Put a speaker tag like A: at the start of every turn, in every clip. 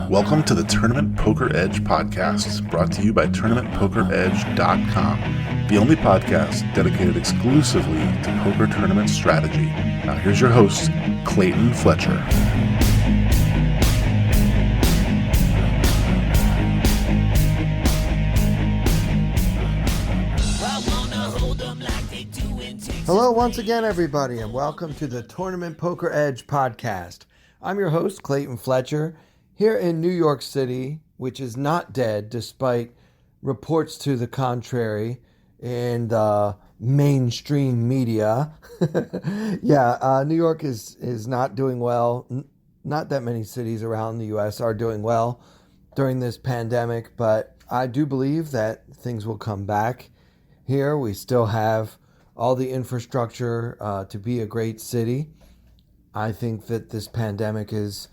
A: Welcome to the Tournament Poker Edge podcast, brought to you by TournamentPokerEdge.com, the only podcast dedicated exclusively to poker tournament strategy. Now here's your host, Clayton Fletcher.
B: Hello once again, everybody, and welcome to the Tournament Poker Edge podcast. I'm your host, Clayton Fletcher, here in New York City, which is not dead despite reports to the contrary in the mainstream media. New York is not doing well. Not that many cities around the U.S. are doing well during this pandemic, but I do believe that things will come back here. We still have all the infrastructure to be a great city. I think that this pandemic is,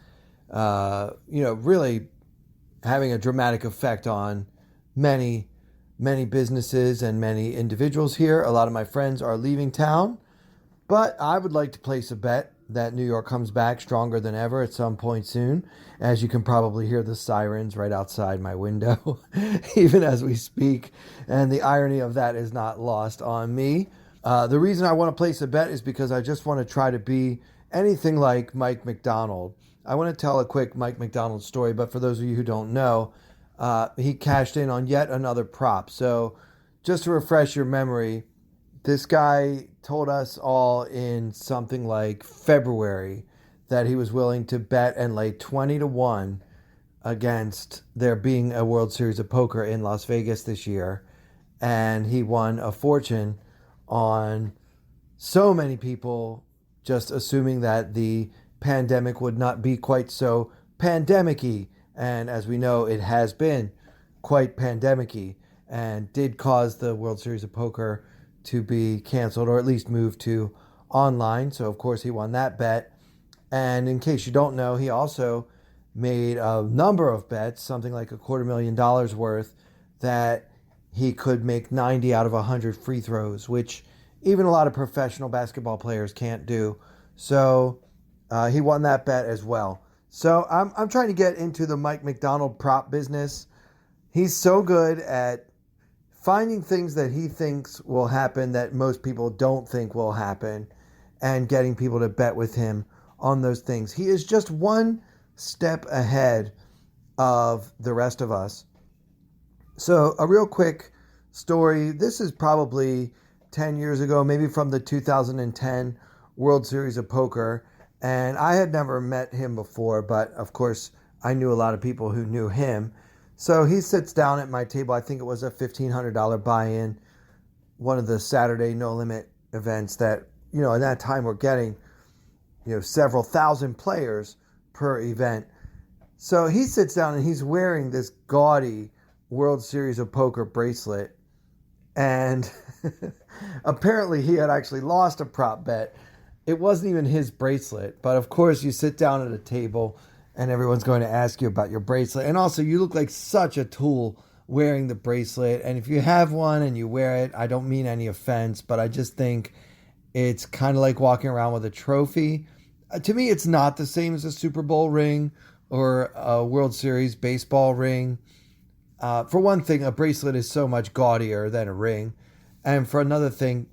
B: really having a dramatic effect on many businesses and many individuals here. A lot of my friends are leaving town, but I would like to place a bet that New York comes back stronger than ever at some point soon. As you can probably hear the sirens right outside my window, even as we speak. And the irony of that is not lost on me. The reason I want to place a bet is because I just want to try to be anything like Mike McDonald. I want to tell a quick Mike McDonald story, but for those of you who don't know, he cashed in on yet another prop. So just to refresh your memory, this guy told us all in something like February that he was willing to bet and lay 20-1 against there being a World Series of Poker in Las Vegas this year. And he won a fortune on so many people just assuming that the pandemic would not be quite so pandemic-y. And as we know, it has been quite pandemic-y and did cause the World Series of Poker to be canceled or at least moved to online. So, of course, he won that bet. And in case you don't know, he also made a number of bets, something like $250,000 worth, that he could make 90 out of 100 free throws, which even a lot of professional basketball players can't do. So he won that bet as well. So I'm trying to get into the Mike McDonald prop business. He's so good at finding things that he thinks will happen that most people don't think will happen and getting people to bet with him on those things. He is just one step ahead of the rest of us. So a real quick story. This is probably 10 years ago, maybe from the 2010 World Series of Poker. And I had never met him before, but of course I knew a lot of people who knew him. So he sits down at my table. I think it was a $1,500 buy-in, one of the Saturday No Limit events that, in that time we're getting, several thousand players per event. So he sits down and he's wearing this gaudy World Series of Poker bracelet. And apparently he had actually lost a prop bet. It wasn't even his bracelet. But of course you sit down at a table and everyone's going to ask you about your bracelet. And also you look like such a tool wearing the bracelet. And if you have one and you wear it, I don't mean any offense, but I just think it's kind of like walking around with a trophy. To me, it's not the same as a Super Bowl ring or a World Series baseball ring. For one thing, a bracelet is so much gaudier than a ring. And for another thing,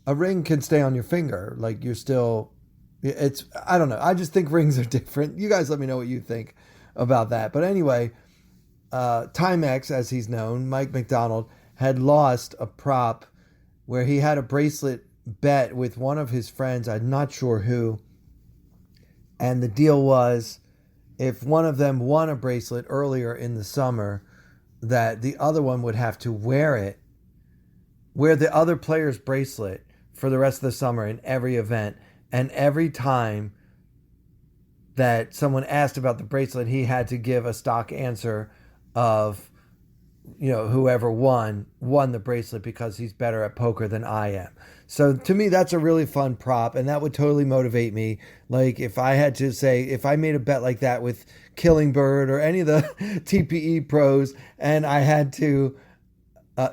B: a ring can stay on your finger. Like I don't know. I just think rings are different. You guys let me know what you think about that. But anyway, Timex, as he's known, Mike McDonald, had lost a prop where he had a bracelet bet with one of his friends. I'm not sure who. And the deal was, if one of them won a bracelet earlier in the summer, that the other one would have to wear the other player's bracelet for the rest of the summer in every event. And every time that someone asked about the bracelet, he had to give a stock answer of, whoever won the bracelet because he's better at poker than I am. So to me, that's a really fun prop, and that would totally motivate me. Like if I made a bet like that with Killing Bird or any of the TPE pros, and I had to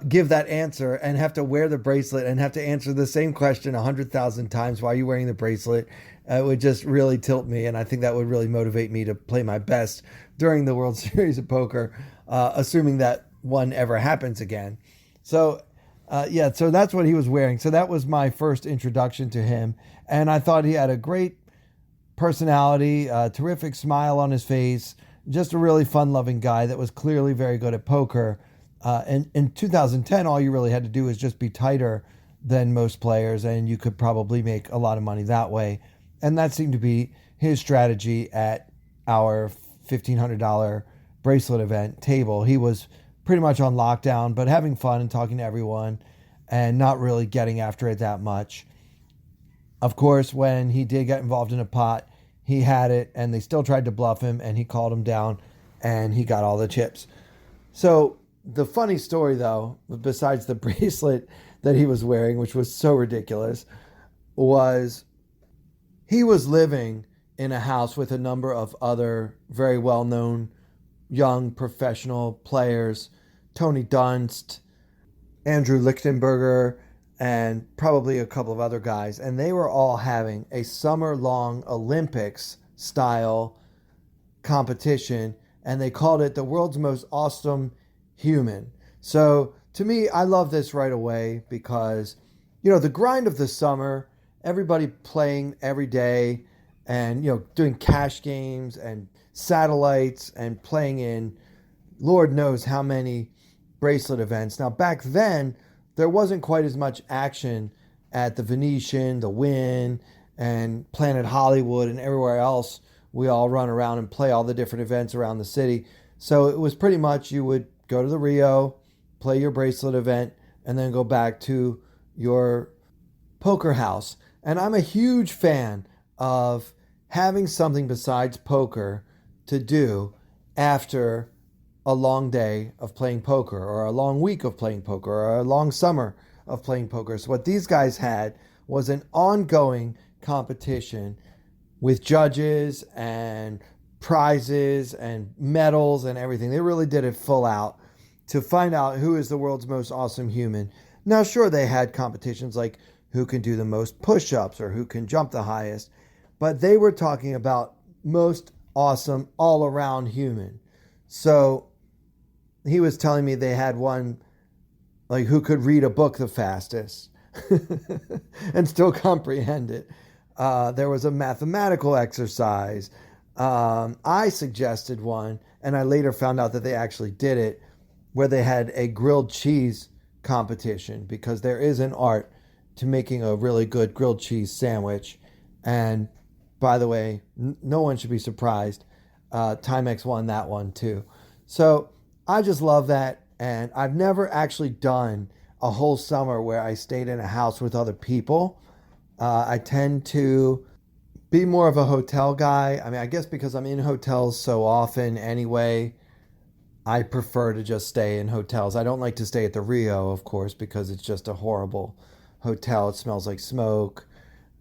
B: give that answer and have to wear the bracelet and have to answer the same question 100,000 times. Why are you wearing the bracelet? It would just really tilt me, and I think that would really motivate me to play my best during the World Series of Poker, assuming that one ever happens again. So, so that's what he was wearing. So that was my first introduction to him, and I thought he had a great personality, a terrific smile on his face, just a really fun-loving guy that was clearly very good at poker. And in 2010, all you really had to do was just be tighter than most players, and you could probably make a lot of money that way. And that seemed to be his strategy at our $1,500 bracelet event table. He was pretty much on lockdown, but having fun and talking to everyone and not really getting after it that much. Of course, when he did get involved in a pot, he had it, and they still tried to bluff him, and he called him down, and he got all the chips. So the funny story, though, besides the bracelet that he was wearing, which was so ridiculous, was he was living in a house with a number of other very well-known young professional players, Tony Dunst, Andrew Lichtenberger, and probably a couple of other guys. And they were all having a summer-long Olympics-style competition, and they called it the world's most awesome human. So to me, I love this right away because, the grind of the summer, everybody playing every day and, doing cash games and satellites and playing in Lord knows how many bracelet events. Now, back then, there wasn't quite as much action at the Venetian, the Wynn, and Planet Hollywood and everywhere else. We all run around and play all the different events around the city. So it was pretty much you would go to the Rio, play your bracelet event, and then go back to your poker house. And I'm a huge fan of having something besides poker to do after a long day of playing poker, or a long week of playing poker, or a long summer of playing poker. So what these guys had was an ongoing competition with judges and prizes and medals and everything. They really did it full out to find out who is the world's most awesome human. Now, sure, they had competitions like who can do the most push-ups or who can jump the highest, but they were talking about most awesome all-around human. So he was telling me they had one like who could read a book the fastest and still comprehend it. There was a mathematical exercise. I suggested one, and I later found out that they actually did it, where they had a grilled cheese competition, because there is an art to making a really good grilled cheese sandwich. And by the way, no one should be surprised. Timex won that one too. So I just love that. And I've never actually done a whole summer where I stayed in a house with other people. I tend to be more of a hotel guy. I mean, I guess because I'm in hotels so often anyway, I prefer to just stay in hotels. I don't like to stay at the Rio, of course, because it's just a horrible hotel. It smells like smoke.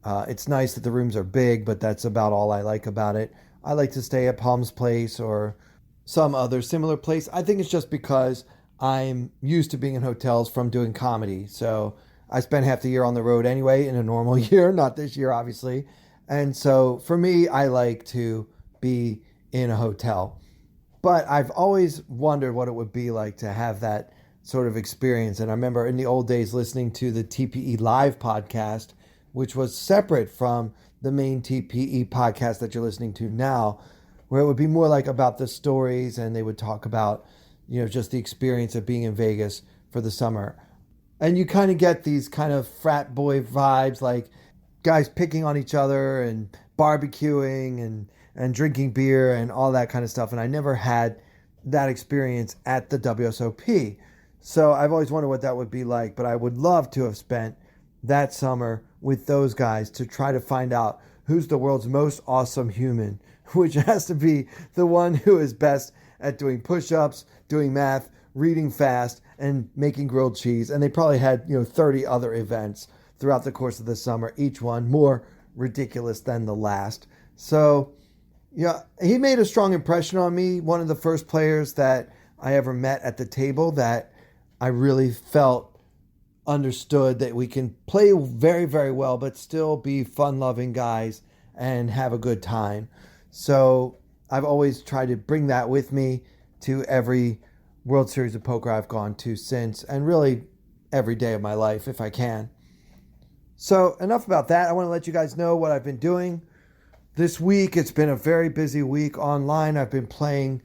B: It's nice that the rooms are big, but that's about all I like about it. I like to stay at Palm's Place or some other similar place. I think it's just because I'm used to being in hotels from doing comedy. So I spent half the year on the road anyway in a normal year, not this year, obviously. And so for me, I like to be in a hotel. But I've always wondered what it would be like to have that sort of experience. And I remember in the old days listening to the TPE Live podcast, which was separate from the main TPE podcast that you're listening to now, where it would be more like about the stories, and they would talk about, just the experience of being in Vegas for the summer. And you kind of get these kind of frat boy vibes, like guys picking on each other and barbecuing and drinking beer and all that kind of stuff. And I never had that experience at the WSOP. So I've always wondered what that would be like, but I would love to have spent that summer with those guys to try to find out who's the world's most awesome human, which has to be the one who is best at doing push-ups, doing math, reading fast, and making grilled cheese. And they probably had, 30 other events throughout the course of the summer, each one more ridiculous than the last. So, he made a strong impression on me. One of the first players that I ever met at the table that I really felt understood that we can play very, very well, but still be fun-loving guys and have a good time. So I've always tried to bring that with me to every World Series of Poker I've gone to since, and really every day of my life if I can. So enough about that. I want to let you guys know what I've been doing this week. It's been a very busy week online. I've been playing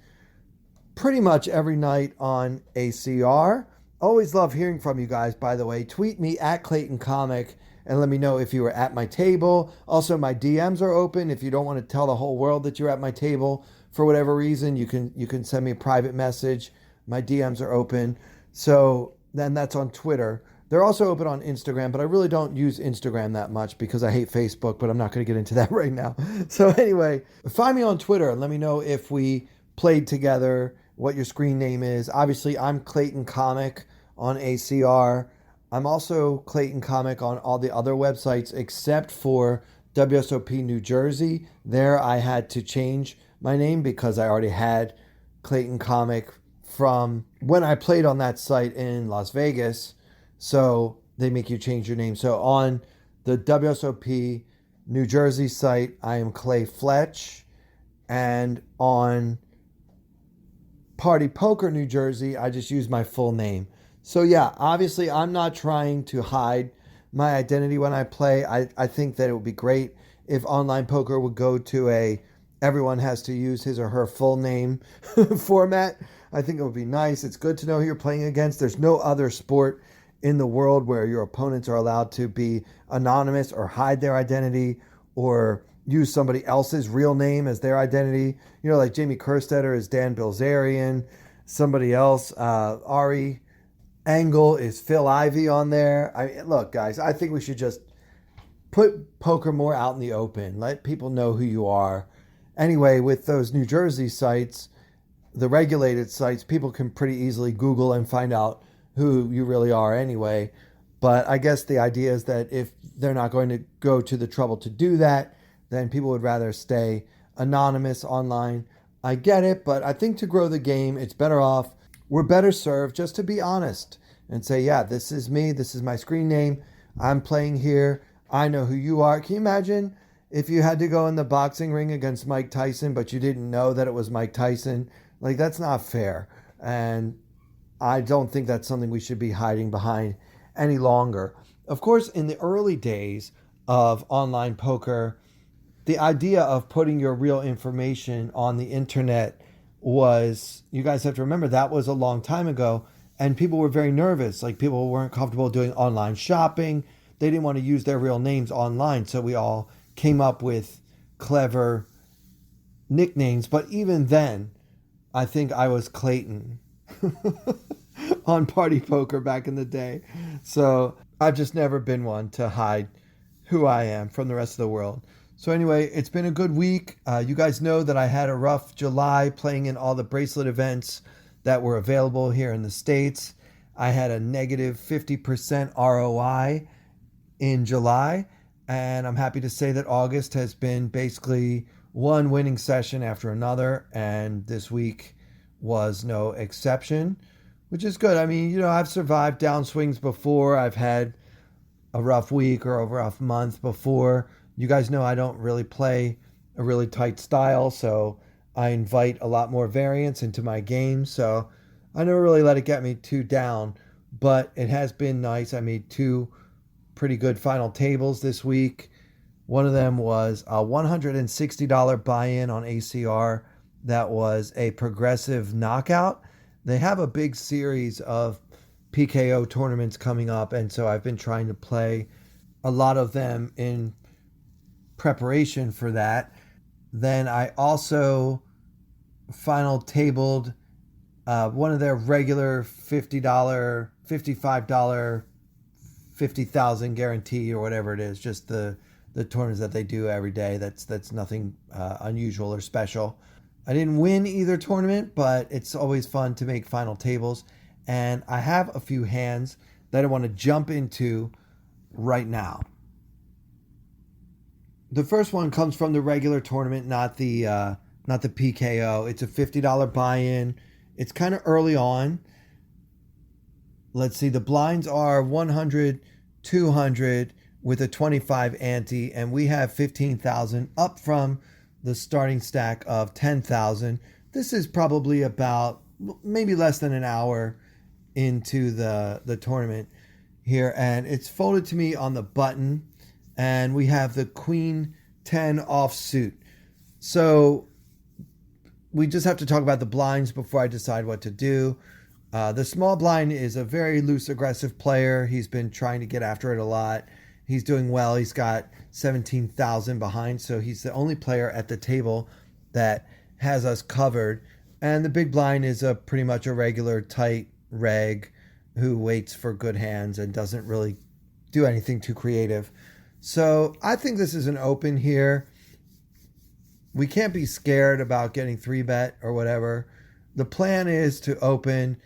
B: pretty much every night on ACR. Always love hearing from you guys, by the way. Tweet me at Clayton Comic and let me know if you were at my table. Also, my DMs are open. If you don't want to tell the whole world that you're at my table for whatever reason, you can send me a private message. My DMs are open. So then that's on Twitter. They're also open on Instagram, but I really don't use Instagram that much because I hate Facebook, but I'm not going to get into that right now. So anyway, find me on Twitter and let me know if we played together, what your screen name is. Obviously, I'm Clayton Comic on ACR. I'm also Clayton Comic on all the other websites except for WSOP New Jersey. There I had to change my name because I already had Clayton Comic from when I played on that site in Las Vegas. So they make you change your name. So on the WSOP New Jersey site, I am Clay Fletch. And on Party Poker New Jersey, I just use my full name. So yeah, obviously I'm not trying to hide my identity when I play. I think that it would be great if online poker would go to everyone has to use his or her full name format. I think it would be nice. It's good to know who you're playing against. There's no other sport in the world where your opponents are allowed to be anonymous or hide their identity or use somebody else's real name as their identity. You know, like Jamie Kerstetter is Dan Bilzerian. Somebody else, Ari Engel is Phil Ivey on there. Look, guys, I think we should just put poker more out in the open. Let people know who you are. Anyway, with those New Jersey sites, the regulated sites, people can pretty easily Google and find out who you really are anyway. But I guess the idea is that if they're not going to go to the trouble to do that, then people would rather stay anonymous online. I get it, but I think to grow the game, it's better off. We're better served just to be honest and say, yeah, this is me. This is my screen name. I'm playing here. I know who you are. Can you imagine if you had to go in the boxing ring against Mike Tyson, but you didn't know that it was Mike Tyson? Like, that's not fair. And I don't think that's something we should be hiding behind any longer. Of course, in the early days of online poker, the idea of putting your real information on the internet was, you guys have to remember, that was a long time ago, and people were very nervous. Like, people weren't comfortable doing online shopping. They didn't want to use their real names online, so we all came up with clever nicknames. But even then, I think I was Clayton on Party Poker back in the day. So I've just never been one to hide who I am from the rest of the world. So anyway, it's been a good week. You guys know that I had a rough July playing in all the bracelet events that were available here in the States. I had a negative 50% ROI in July, and I'm happy to say that August has been basically one winning session after another, and this week was no exception, which is good. I mean, you know, I've survived downswings before. I've had a rough week or a rough month before. You guys know I don't really play a really tight style, so I invite a lot more variance into my game. So I never really let it get me too down, but it has been nice. I made 2 pretty good final tables this week. One of them was a $160 buy-in on ACR. That was a progressive knockout. They have a big series of PKO tournaments coming up, and so I've been trying to play a lot of them in preparation for that. Then I also final tabled one of their regular $50, $55, 50,000 guarantee or whatever it is, just the tournaments that they do every day. That's nothing unusual or special. I didn't win either tournament, but it's always fun to make final tables. And I have a few hands that I want to jump into right now. The first one comes from the regular tournament, not the PKO. It's a $50 buy-in. It's kind of early on. Let's see. The blinds are 100, 200, with a 25 ante, and we have 15,000 up from the starting stack of 10,000. This is probably about maybe less than an hour into the tournament here, and it's folded to me on the button, and we have the Queen 10 offsuit. So we just have to talk about the blinds before I decide what to do. The small blind is a very loose, aggressive player. He's been trying to get after it a lot. He's doing well. He's got 17,000 behind, so he's the only player at the table that has us covered. And the big blind is pretty much a regular tight reg who waits for good hands and doesn't really do anything too creative. So I think this is an open here. We can't be scared about getting 3-bet or whatever. The plan is to open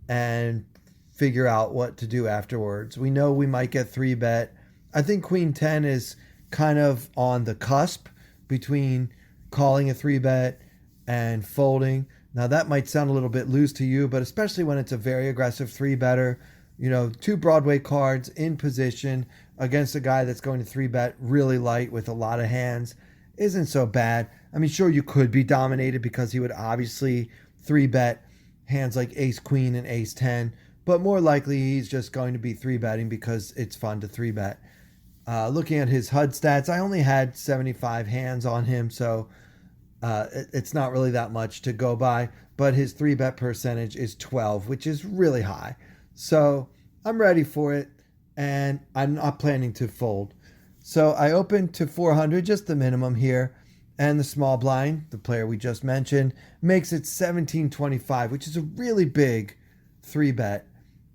B: and figure out what to do afterwards. We know we might get 3-bet. I think Queen 10 is kind of on the cusp between calling a 3-bet and folding. Now that might sound a little bit loose to you, but especially when it's a very aggressive 3-better, 2 Broadway cards in position against a guy that's going to 3-bet really light with a lot of hands isn't so bad. I mean, sure, you could be dominated because he would obviously 3-bet hands like ace queen and ace 10, but more likely he's just going to be 3-betting because it's fun to 3-bet. Looking at his HUD stats, I only had 75 hands on him, so it's not really that much to go by, but his 3-bet percentage is 12, which is really high. So I'm ready for it, and I'm not planning to fold. So I opened to 400, just the minimum here, and the small blind, the player we just mentioned, makes it 1725, which is a really big 3-bet,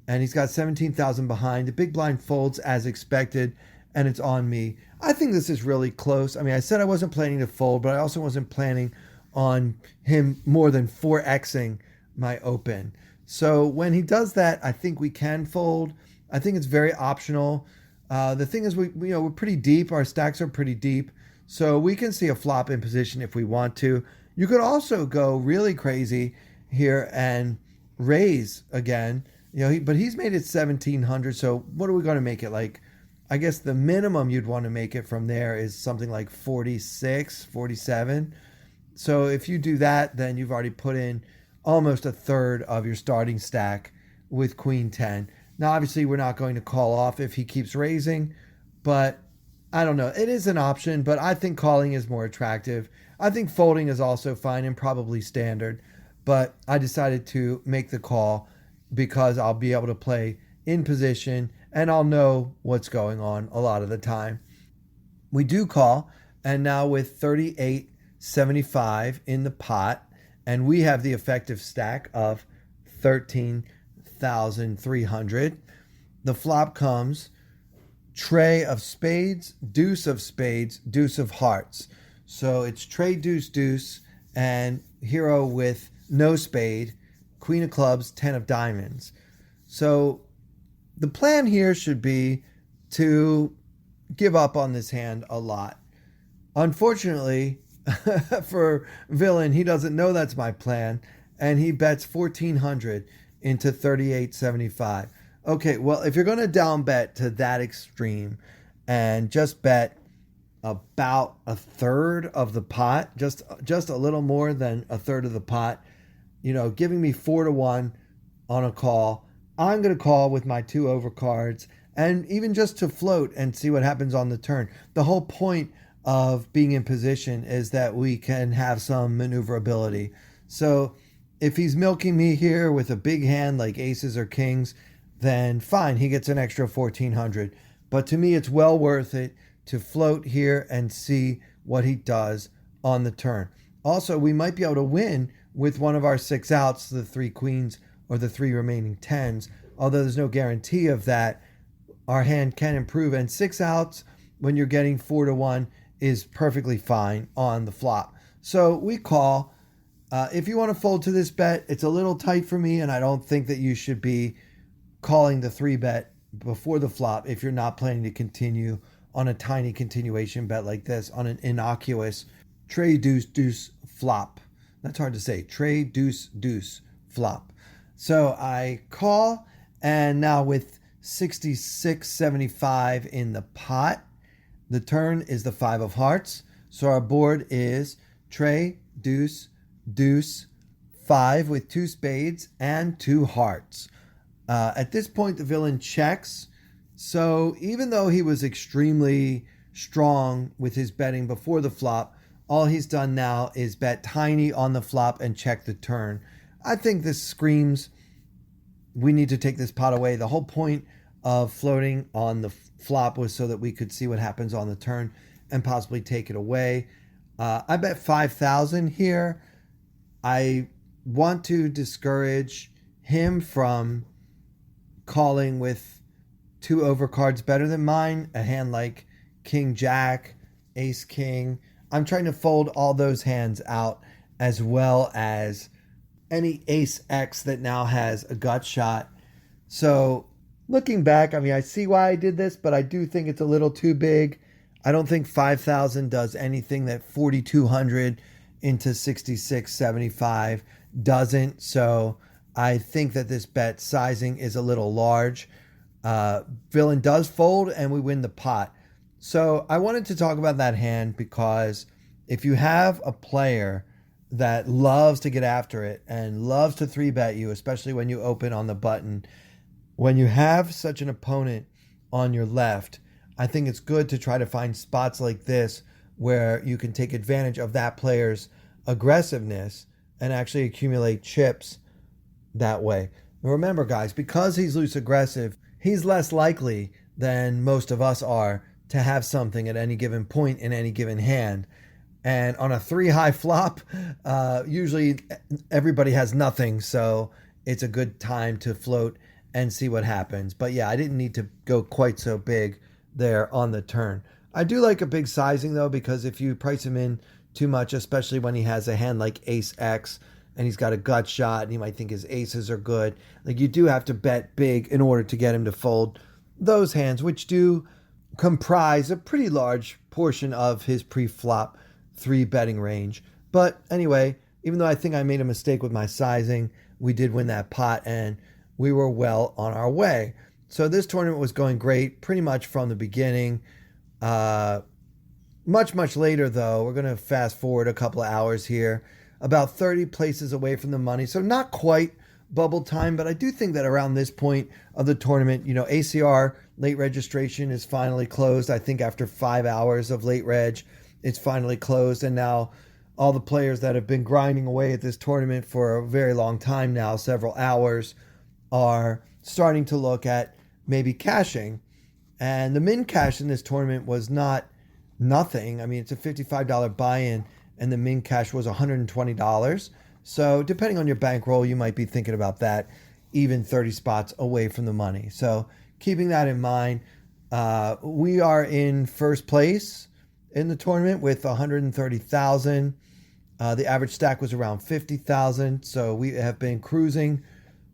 B: and he's got 17,000 behind. The big blind folds as expected, and it's on me. I think this is really close. I mean, I said I wasn't planning to fold, but I also wasn't planning on him more than 4xing my open. So when he does that, I think we can fold. I think it's very optional. The thing is, we're pretty deep. Our stacks are pretty deep, so we can see a flop in position if we want to. You could also go really crazy here and raise again. But he's made it 1,700. So what are we going to make it like? I guess the minimum you'd want to make it from there is something like 46, 47. So if you do that, then you've already put in almost a third of your starting stack with Queen 10. Now, obviously, we're not going to call off if he keeps raising, but I don't know. It is an option, but I think calling is more attractive. I think folding is also fine and probably standard, but I decided to make the call because I'll be able to play in position and I'll know what's going on a lot of the time. We do call, and now with 38.75 in the pot, and we have the effective stack of 13,300. The flop comes tray of spades, deuce of spades, deuce of hearts. So it's tray, deuce, deuce, and hero with no spade, queen of clubs, 10 of diamonds. So the plan here should be to give up on this hand a lot. Unfortunately, for Villain, he doesn't know that's my plan, and he bets 1,400 into 38.75. Okay, well, if you're going to down bet to that extreme and just bet about a third of the pot, just a little more than a third of the pot, giving me 4-1 on a call, I'm going to call with my 2 overcards and even just to float and see what happens on the turn. The whole point of being in position is that we can have some maneuverability. So if he's milking me here with a big hand like aces or kings, then fine, he gets an extra 1,400. But to me, it's well worth it to float here and see what he does on the turn. Also, we might be able to win with one of our 6 outs, the 3 queens or the 3 remaining 10s, although there's no guarantee of that. Our hand can improve, and 6 outs when you're getting 4-1 is perfectly fine on the flop. So we call. If you want to fold to this bet, it's a little tight for me, and I don't think that you should be calling the 3-bet before the flop if you're not planning to continue on a tiny continuation bet like this on an innocuous tray deuce deuce flop. That's hard to say. Tray deuce deuce flop. So I call, and now with 66.75 in the pot. The turn is the 5 of hearts. So our board is trey, deuce, deuce, 5 with 2 spades and 2 hearts. At this point, the villain checks. So even though he was extremely strong with his betting before the flop, all he's done now is bet tiny on the flop and check the turn. I think this screams we need to take this pot away. The whole point of floating on the flop was so that we could see what happens on the turn and possibly take it away. I bet 5,000 here. I want to discourage him from calling with 2 overcards better than mine, a hand like King Jack, Ace King. I'm trying to fold all those hands out, as well as any Ace X that now has a gut shot. So looking back, I mean, I see why I did this, but I do think it's a little too big. I don't think 5,000 does anything that 4,200 into 66.75 doesn't. So I think that this bet sizing is a little large. Villain does fold and we win the pot. So I wanted to talk about that hand because if you have a player that loves to get after it and loves to 3-bet you, especially when you open on the button, when you have such an opponent on your left, I think it's good to try to find spots like this where you can take advantage of that player's aggressiveness and actually accumulate chips that way. Remember, guys, because he's loose aggressive, he's less likely than most of us are to have something at any given point in any given hand. And on a 3-high flop, usually everybody has nothing, so it's a good time to float and see what happens. But yeah, I didn't need to go quite so big there on the turn. I do like a big sizing, though, because if you price him in too much, especially when he has a hand like Ace X and he's got a gut shot and he might think his aces are good, like you do have to bet big in order to get him to fold those hands, which do comprise a pretty large portion of his pre-flop 3-betting range. But anyway, even though I think I made a mistake with my sizing, we did win that pot and we were well on our way. So this tournament was going great pretty much from the beginning. Much later, though, we're going to fast forward a couple of hours here, about 30 places away from the money. So not quite bubble time, but I do think that around this point of the tournament, ACR late registration is finally closed. I think after 5 hours of late reg, it's finally closed. And now all the players that have been grinding away at this tournament for a very long time now, several hours, are starting to look at maybe cashing. And the min cash in this tournament was not nothing. I mean, it's a $55 buy-in and the min cash was $120. So depending on your bankroll, you might be thinking about that, even 30 spots away from the money. So keeping that in mind, we are in first place in the tournament with 130,000. The average stack was around 50,000. So we have been cruising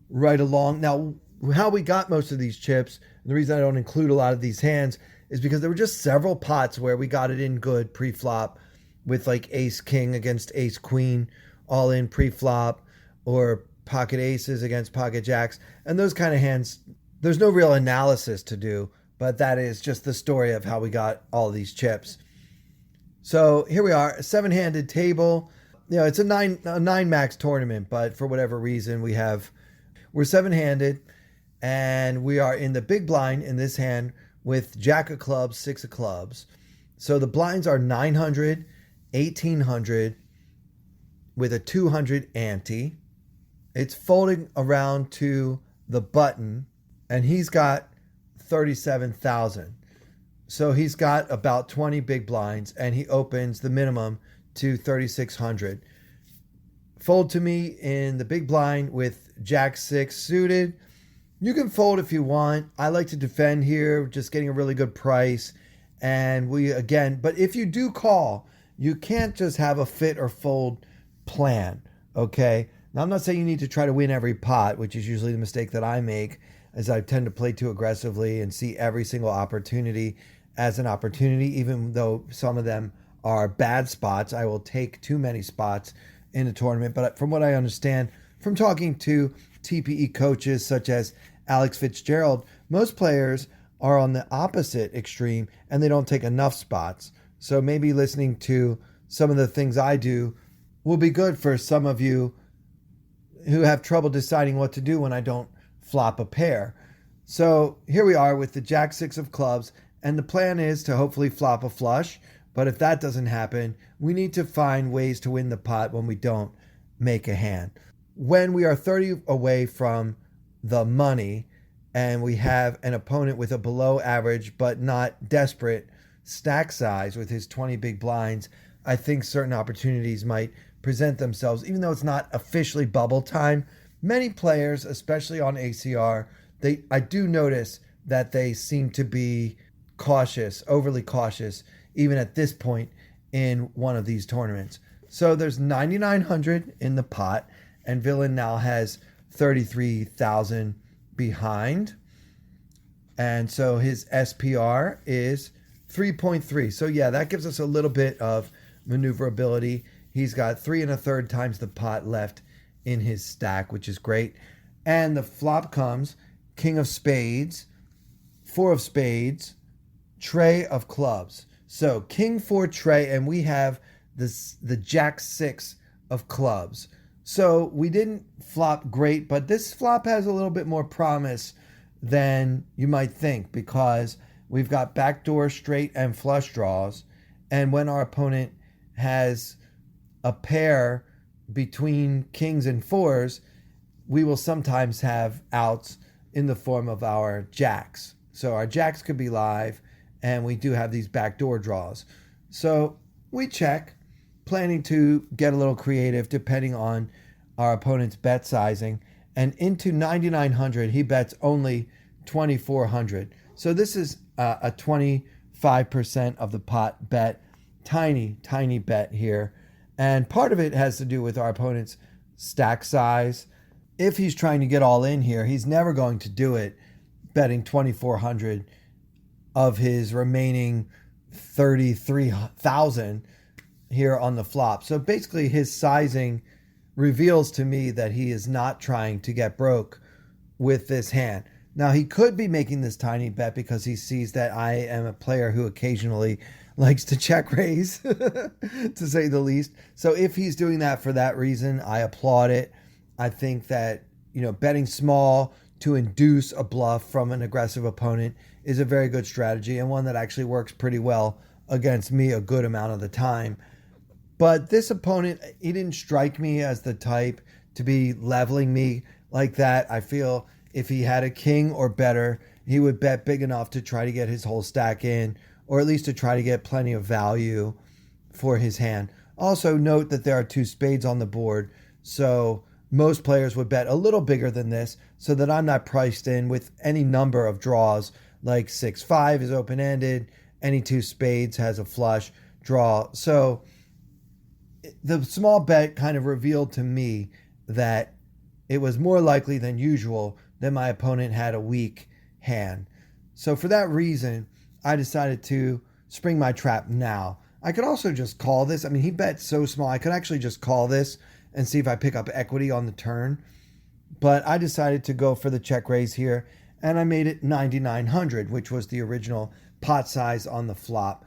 B: right along. Now, how we got most of these chips, and the reason I don't include a lot of these hands, is because there were just several pots where we got it in good pre-flop with like Ace King against Ace Queen, all in pre-flop, or pocket aces against pocket jacks. And those kind of hands, there's no real analysis to do, but that is just the story of how we got all these chips. So here we are, a 7-handed table. It's a nine max tournament, but for whatever reason, we're 7-handed, and we are in the big blind in this hand with Jack of clubs, 6 of clubs. So the blinds are 900, 1800 with a 200 ante. It's folding around to the button, and he's got 37,000. So he's got about 20 big blinds, and he opens the minimum to 3,600. Fold to me in the big blind with Jack 6 suited. You can fold if you want. I like to defend here, just getting a really good price. And but if you do call, you can't just have a fit or fold plan, okay? Now, I'm not saying you need to try to win every pot, which is usually the mistake that I make, as I tend to play too aggressively and see every single opportunity as an opportunity, even though some of them are bad spots. I will take too many spots in a tournament. But from what I understand from talking to TPE coaches such as Alex Fitzgerald, most players are on the opposite extreme and they don't take enough spots. So maybe listening to some of the things I do will be good for some of you who have trouble deciding what to do when I don't flop a pair. So here we are with the Jack 6 of clubs, and the plan is to hopefully flop a flush. But if that doesn't happen, we need to find ways to win the pot when we don't make a hand. When we are 30 away from the money and we have an opponent with a below average but not desperate stack size with his 20 big blinds, I think certain opportunities might present themselves. Even though it's not officially bubble time, many players, especially on ACR, I do notice that they seem to be cautious, overly cautious, even at this point in one of these tournaments. So there's 9,900 in the pot, and Villain now has 33,000 behind. And so his SPR is 3.3. So yeah, that gives us a little bit of maneuverability. He's got 3 1/3 times the pot left in his stack, which is great. And the flop comes King of Spades, 4 of Spades, Tray of Clubs. So King 4 Tray, and we have the Jack 6 of Clubs. So we didn't flop great, but this flop has a little bit more promise than you might think, because we've got backdoor straight and flush draws. And when our opponent has a pair between kings and fours, we will sometimes have outs in the form of our jacks. So our jacks could be live, and we do have these backdoor draws. So we check, planning to get a little creative depending on our opponent's bet sizing. And into 9,900, he bets only 2,400. So this is a 25% of the pot bet. Tiny, tiny bet here. And part of it has to do with our opponent's stack size. If he's trying to get all in here, he's never going to do it betting 2,400 of his remaining 33,000 here on the flop. So basically his sizing reveals to me that he is not trying to get broke with this hand. Now, he could be making this tiny bet because he sees that I am a player who occasionally likes to check raise, to say the least. So if he's doing that for that reason, I applaud it. I think that, betting small to induce a bluff from an aggressive opponent is a very good strategy, and one that actually works pretty well against me a good amount of the time. But this opponent, he didn't strike me as the type to be leveling me like that. I feel if he had a king or better, he would bet big enough to try to get his whole stack in, or at least to try to get plenty of value for his hand. Also note that there are 2 spades on the board, so most players would bet a little bigger than this, so that I'm not priced in with any number of draws, like 6-5 is open-ended, any 2 spades has a flush draw. So the small bet kind of revealed to me that it was more likely than usual that my opponent had a weak hand. So for that reason, I decided to spring my trap now. I could also just call this. I mean, he bet so small, I could actually just call this and see if I pick up equity on the turn. But I decided to go for the check raise here, and I made it 9,900, which was the original pot size on the flop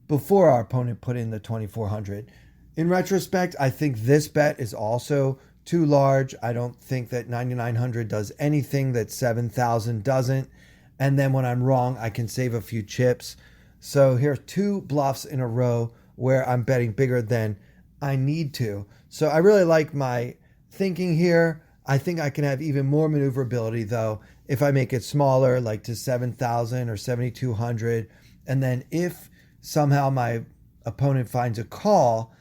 B: before our opponent put in the 2,400. In retrospect, I think this bet is also too large. I don't think that 9,900 does anything that 7,000 doesn't. And then when I'm wrong, I can save a few chips. So here's 2 bluffs in a row where I'm betting bigger than I need to. So I really like my thinking here. I think I can have even more maneuverability, though, if I make it smaller, like to 7,000 or 7,200. And then if somehow my opponent finds a call,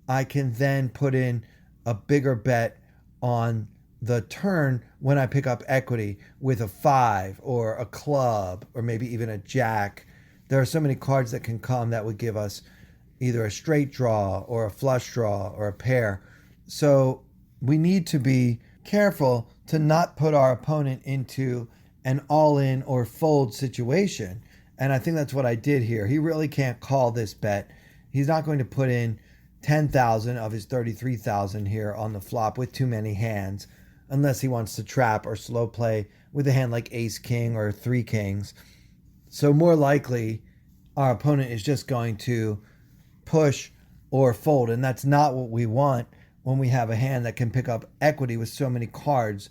B: I can then put in a bigger bet on the turn when I pick up equity with a 5 or a club or maybe even a jack. There are so many cards that can come that would give us either a straight draw or a flush draw or a pair. So we need to be careful to not put our opponent into an all-in or fold situation. And I think that's what I did here. He really can't call this bet. He's not going to put in 10,000 of his 33,000 here on the flop with too many hands. unless he wants to trap or slow play with a hand like ace king or three kings. So more likely our opponent is just going to push or fold, and that's not what we want when we have a hand that can pick up equity with so many cards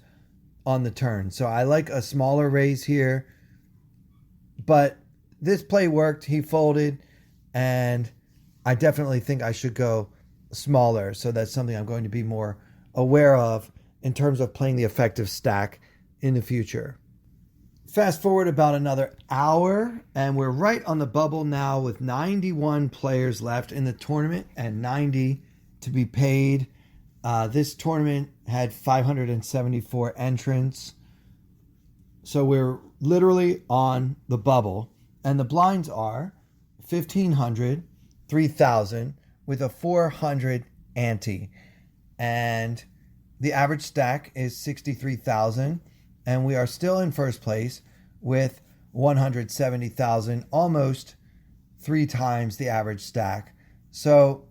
B: on the turn. So I like a smaller raise here, but this play worked. He folded, and I definitely think I should go smaller. So that's something I'm going to be more aware of in terms of playing the effective stack in the future. Fast forward about another hour, and we're right on the bubble now with 91 players left in the tournament and 90 to be paid. This tournament had 574 entrants. So we're literally on the bubble. And the blinds are 1,500, 3,000 with a 400 ante. And the average stack is 63,000. And we are still in first place with 170,000, almost 3 times the average stack. So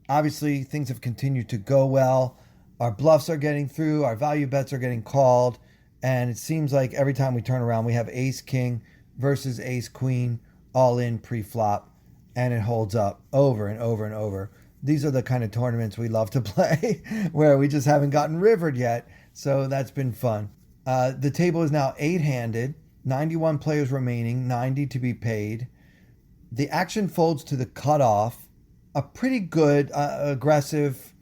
B: obviously things have continued to go well. Our bluffs are getting through, our value bets are getting called, and it seems like every time we turn around we have ace king versus ace queen all in pre-flop, and it holds up over and over and over. These are the kind of tournaments we love to play where we just haven't gotten rivered yet, so that's been fun. The table is now 8-handed, 91 players remaining, 90 to be paid. The action folds to the cutoff. A pretty good, aggressive,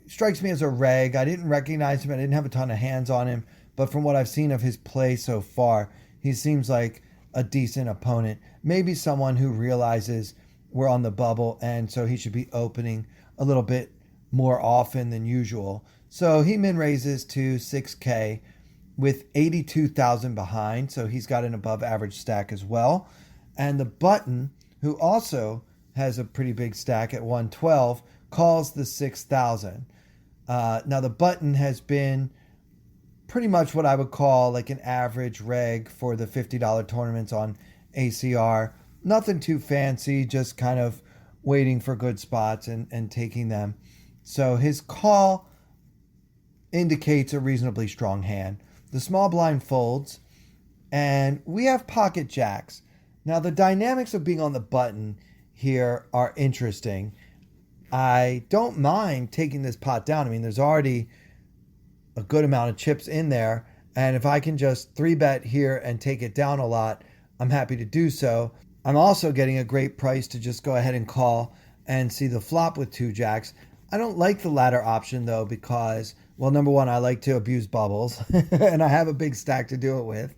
B: strikes me as a reg. I didn't recognize him. I didn't have a ton of hands on him. But from what I've seen of his play so far, he seems like a decent opponent. Maybe someone who realizes we're on the bubble, and so he should be opening a little bit more often than usual. So he min raises to 6K with 82,000 behind. So he's got an above average stack as well. And the button, who also has a pretty big stack at 112, calls the 6,000. Now the button has been pretty much what I would call like an average reg for the $50 tournaments on ACR. Nothing too fancy, just kind of waiting for good spots and taking them. So his call indicates a reasonably strong hand. The small blind folds, and we have pocket jacks. Now the dynamics of being on the button here are interesting. I don't mind taking this pot down. I mean, there's already a good amount of chips in there, and if I can just 3-bet here and take it down a lot, I'm happy to do so. I'm also getting a great price to just go ahead and call and see the flop with 2 jacks. I don't like the latter option though, because, well, number one, I like to abuse bubbles and I have a big stack to do it with.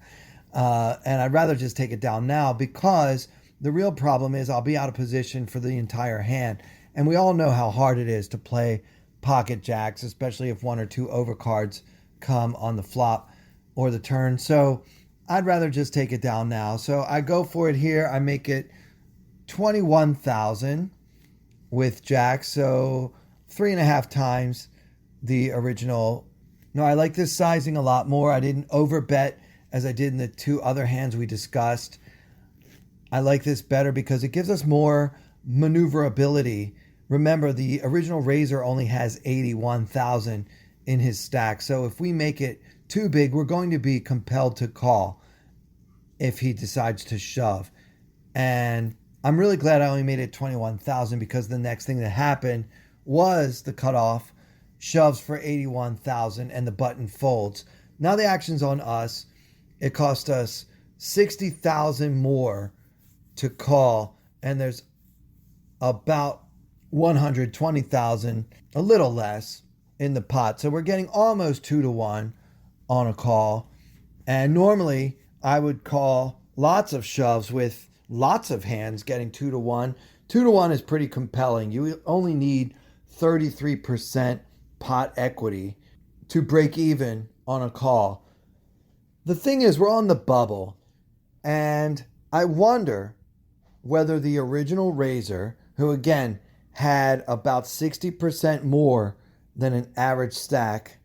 B: And I'd rather just take it down now, because the real problem is I'll be out of position for the entire hand. And we all know how hard it is to play pocket jacks, especially if 1 or 2 overcards come on the flop or the turn. So I'd rather just take it down now. So I go for it here. I make it 21,000 with jacks. So 3.5 times the original. No, I like this sizing a lot more. I didn't overbet as I did in the 2 other hands we discussed. I like this better because it gives us more maneuverability. Remember, the original raiser only has 81,000 in his stack. So if we make it too big, we're going to be compelled to call if he decides to shove. And I'm really glad I only made it 21,000, because the next thing that happened was the cutoff shoves for 81,000 and the button folds. Now the action's on us. It cost us 60,000 more to call, and there's about 120,000, a little less, in the pot. So we're getting almost 2-to-1 on a call. And normally I would call lots of shoves with lots of hands getting 2-to-1. 2-to-1 is pretty compelling. You only need 33% pot equity to break even on a call. The thing is, we're on the bubble, and I wonder whether the original raiser, who again had about 60% more than an average stack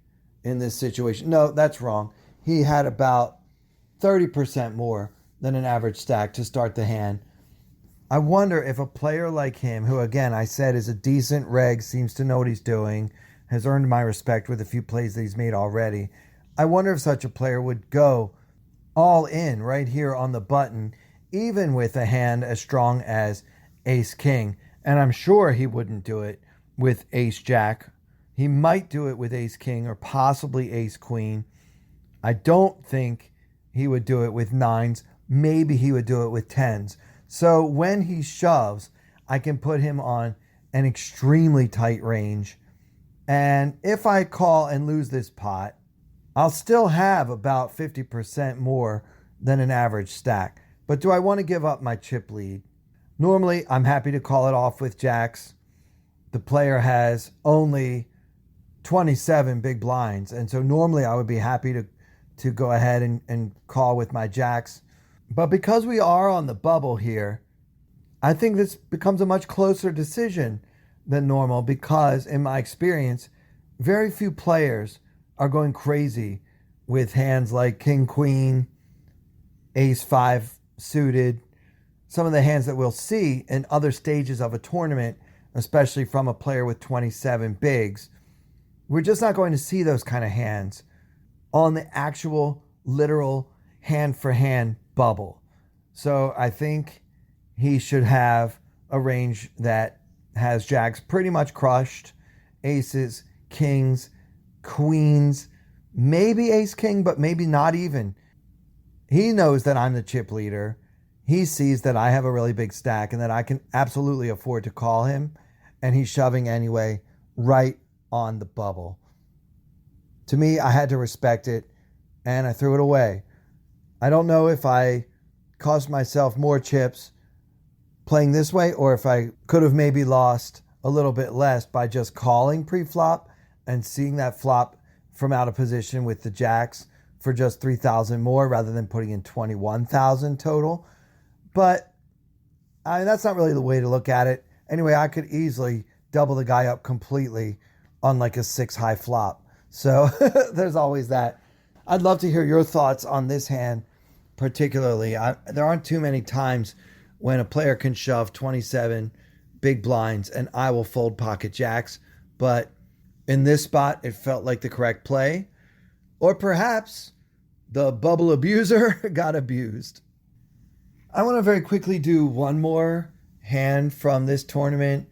B: in this situation. No, that's wrong. He had about 30% more than an average stack to start the hand. I wonder if a player like him, who again I said is a decent reg, seems to know what he's doing, has earned my respect with a few plays that he's made already. I wonder if such a player would go all in right here on the button, even with a hand as strong as Ace King. And I'm sure he wouldn't do it with Ace Jack. He might do it with Ace King or possibly Ace Queen. I don't think he would do it with nines. Maybe he would do it with tens. So when he shoves, I can put him on an extremely tight range. And if I call and lose this pot, I'll still have about 50% more than an average stack. But do I want to give up my chip lead? Normally, I'm happy to call it off with jacks. The player has only 27 big blinds. And so normally I would be happy to go ahead and call with my jacks. But because we are on the bubble here, I think this becomes a much closer decision than normal because, in my experience, very few players are going crazy with hands like King Queen, Ace 5 suited, some of the hands that we'll see in other stages of a tournament, especially from a player with 27 bigs. We're just not going to see those kind of hands on the actual literal hand-for-hand bubble. So I think he should have a range that has jacks pretty much crushed, aces, kings, queens, maybe ace king, but maybe not even. He knows that I'm the chip leader. He sees that I have a really big stack and that I can absolutely afford to call him, and he's shoving anyway right on the bubble. To me, I had to respect it, and I threw it away. I don't know if I cost myself more chips playing this way, or if I could have maybe lost a little bit less by just calling pre-flop and seeing that flop from out of position with the jacks for just 3,000 more rather than putting in 21,000 total. But that's not really the way to look at it. Anyway, I could easily double the guy up completely on like a 6 high flop. So there's always that. I'd love to hear your thoughts on this hand particularly. There aren't too many times when a player can shove 27 big blinds and I will fold pocket jacks. But in this spot, it felt like the correct play. Or perhaps the bubble abuser got abused. I want to very quickly do one more hand from this tournament.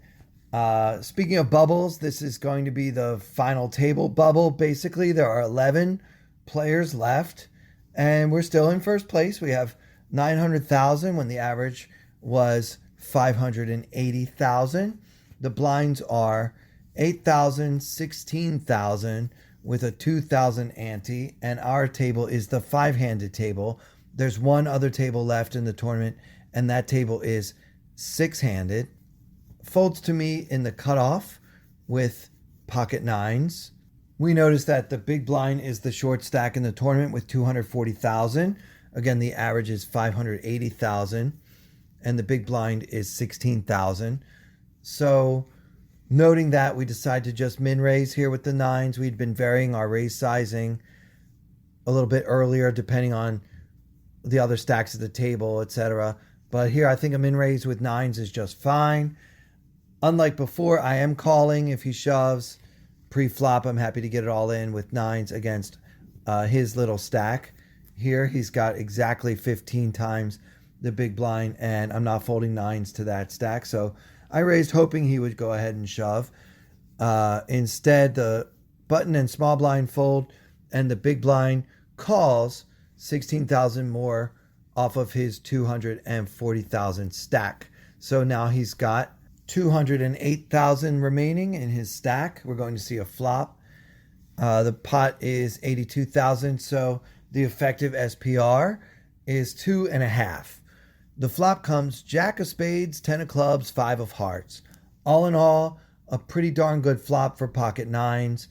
B: Speaking of bubbles, this is going to be the final table bubble. Basically, there are 11 players left, and we're still in first place. We have 900,000 when the average was 580,000. The blinds are 8,000, 16,000 with a 2,000 ante, and our table is the 5-handed table. There's one other table left in the tournament, and that table is 6-handed. Folds to me in the cutoff with pocket nines. We notice that the big blind is the short stack in the tournament with 240,000. Again, the average is 580,000, and the big blind is 16,000. So noting that, we decide to just min raise here with the nines. We'd been varying our raise sizing a little bit earlier depending on the other stacks at the table, etc. But here I think a min raise with nines is just fine. Unlike before, I am calling if he shoves. Pre-flop, I'm happy to get it all in with nines against his little stack. Here he's got exactly 15 times the big blind, and I'm not folding nines to that stack. So I raised hoping he would go ahead and shove. Instead, the button and small blind fold, and the big blind calls 16,000 more off of his 240,000 stack. So now he's got 208,000 remaining in his stack. We're going to see a flop. The pot is 82,000, so the effective SPR is 2.5. The flop comes Jack of Spades, 10 of Clubs, 5 of Hearts. All in all, a pretty darn good flop for pocket nines,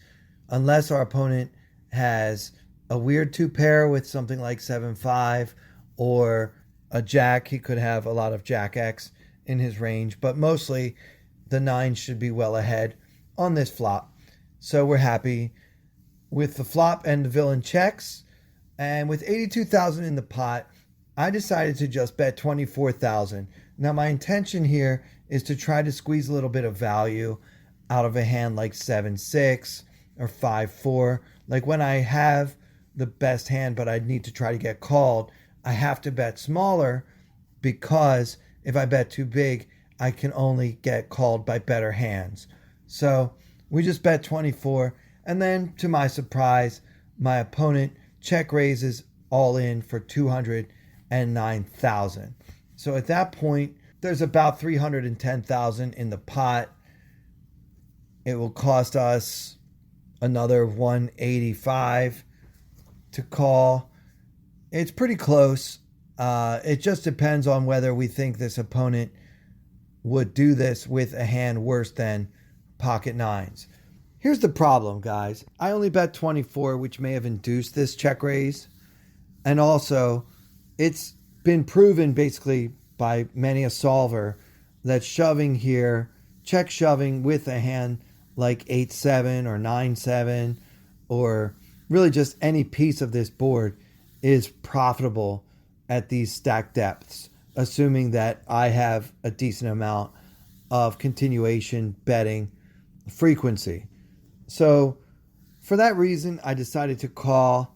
B: unless our opponent has a weird 2-pair with something like 7-5 or a jack. He could have a lot of Jack X in his range, but mostly the nines should be well ahead on this flop. So we're happy with the flop and the villain checks. And with 82,000 in the pot, I decided to just bet 24,000. Now my intention here is to try to squeeze a little bit of value. out of a hand like 7-6 or 5-4. Like when I have the best hand, but I need to try to get called, I have to bet smaller because if I bet too big, I can only get called by better hands. So we just bet 24. And then to my surprise, my opponent check raises all in for 209,000. So at that point, there's about 310,000 in the pot. It will cost us another 185 to call. It's pretty close. It just depends on whether we think this opponent would do this with a hand worse than pocket nines. Here's the problem, guys. I only bet 24, which may have induced this check raise. And also, it's been proven basically by many a solver that shoving here, check shoving with a hand like 8-7 or 9-7, or really just any piece of this board is profitable at these stack depths, assuming that I have a decent amount of continuation betting frequency. So for that reason, I decided to call.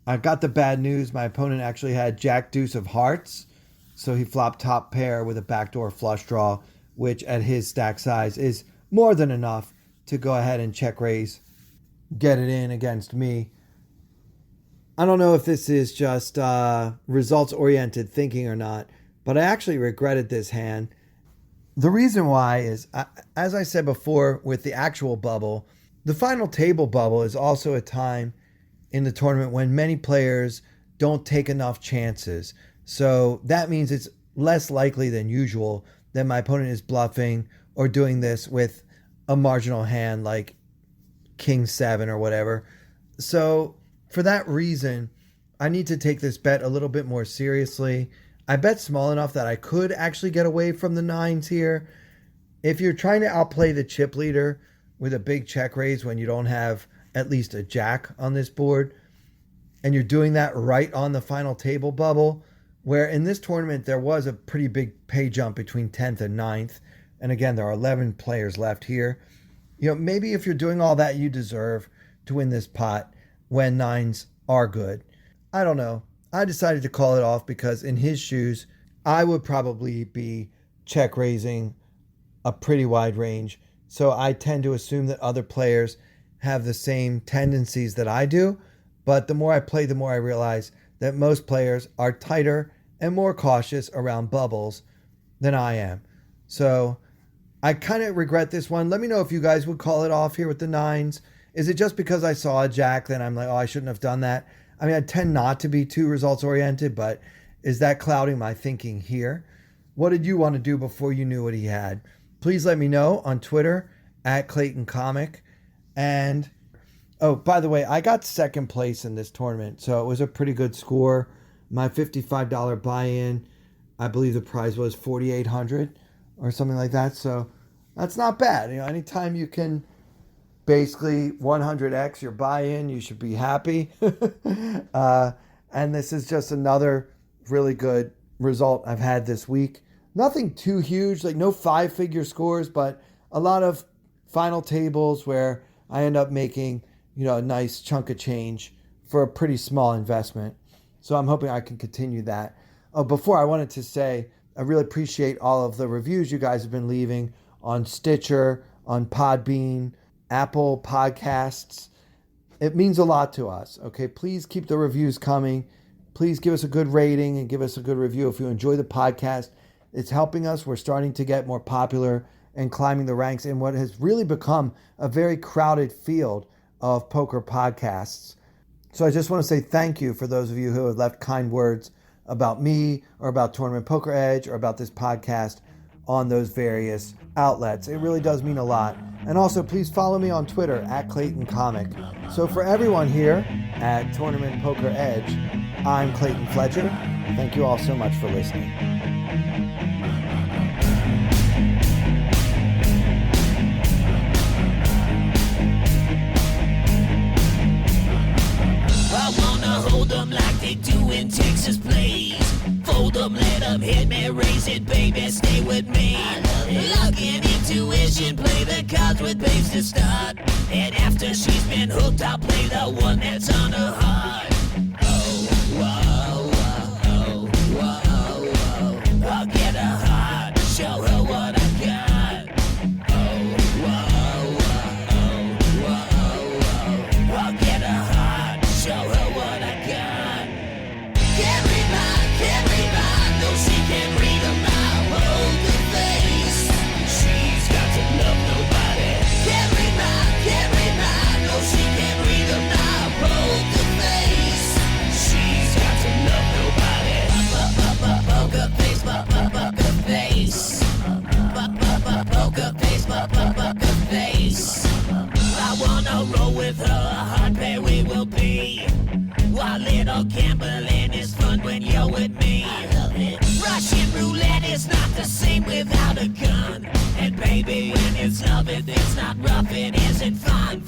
B: I got the bad news. My opponent actually had Jack Deuce of hearts. So he flopped top pair with a backdoor flush draw, which at his stack size is more than enough to go ahead and check raise, get it in against me. I don't know if this is just results-oriented thinking or not, but I actually regretted this hand. The reason why is, as I said before with the actual bubble, the final table bubble is also a time in the tournament when many players don't take enough chances. So that means it's less likely than usual that my opponent is bluffing or doing this with a marginal hand like King 7 or whatever. So for that reason, I need to take this bet a little bit more seriously. I bet small enough that I could actually get away from the nines here. If you're trying to outplay the chip leader with a big check raise when you don't have at least a jack on this board, and you're doing that right on the final table bubble, where in this tournament there was a pretty big pay jump between 10th and 9th, and again, there are 11 players left here. You know, maybe if you're doing all that, you deserve to win this pot when nines are good. I don't know. I decided to call it off because in his shoes, I would probably be check raising a pretty wide range. So I tend to assume that other players have the same tendencies that I do. But the more I play, the more I realize that most players are tighter and more cautious around bubbles than I am. So I kind of regret this one. Let me know if you guys would call it off here with the nines. Is it just because I saw a jack that I'm like, oh, I shouldn't have done that? I mean, I tend not to be too results oriented, but is that clouding my thinking here? What did you want to do before you knew what he had? Please let me know on Twitter at Clayton Comic. And oh, by the way, I got second place in this tournament, so it was a pretty good score. My $55 buy-in, I believe the prize was $4,800 or something like that. So that's not bad. You know, anytime you can basically 100x your buy-in, you should be happy. And this is just another really good result I've had this week. Nothing too huge, like no 5-figure scores, but a lot of final tables where I end up making, you know, a nice chunk of change for a pretty small investment. So I'm hoping I can continue that. Oh, before, I wanted to say I really appreciate all of the reviews you guys have been leaving on Stitcher, on Podbean, Apple Podcasts. It means a lot to us. Okay, please keep the reviews coming. Please give us a good rating and give us a good review if you enjoy the podcast. It's helping us. We're starting to get more popular and climbing the ranks in what has really become a very crowded field of poker podcasts. So I just want to say thank you for those of you who have left kind words about me or about Tournament Poker Edge or about this podcast on those various outlets. It really does mean a lot. And also, please follow me on Twitter at Clayton Comic. So for everyone here at Tournament Poker Edge, I'm Clayton Fletcher. Thank you all so much for listening.
C: I wanna hold them like they do in Texas plays. Fold them, let love, hit me, raise it, baby, stay with me. Log in, intuition, play the cards with babes to start. And after she's been hooked, I'll play the one that's on her heart. Oh, whoa, whoa, whoa, whoa. I'll get her heart, show her what I got. Oh, whoa, whoa, whoa, whoa. I'll get her heart, show her what I got. Can't read mine, no she can't read a mile. Hold the face, she's got to love nobody. Can't read mine, no she can't read a mile. Hold the face, she's got to love nobody. Poker face, poker face. Poker face, poker face. I wanna roll with her, a hard pair we will be. While little gambling is fun when you're with me. I love it. Russian roulette is not the same without a gun. And baby, when it's love, it's not rough, it isn't fun.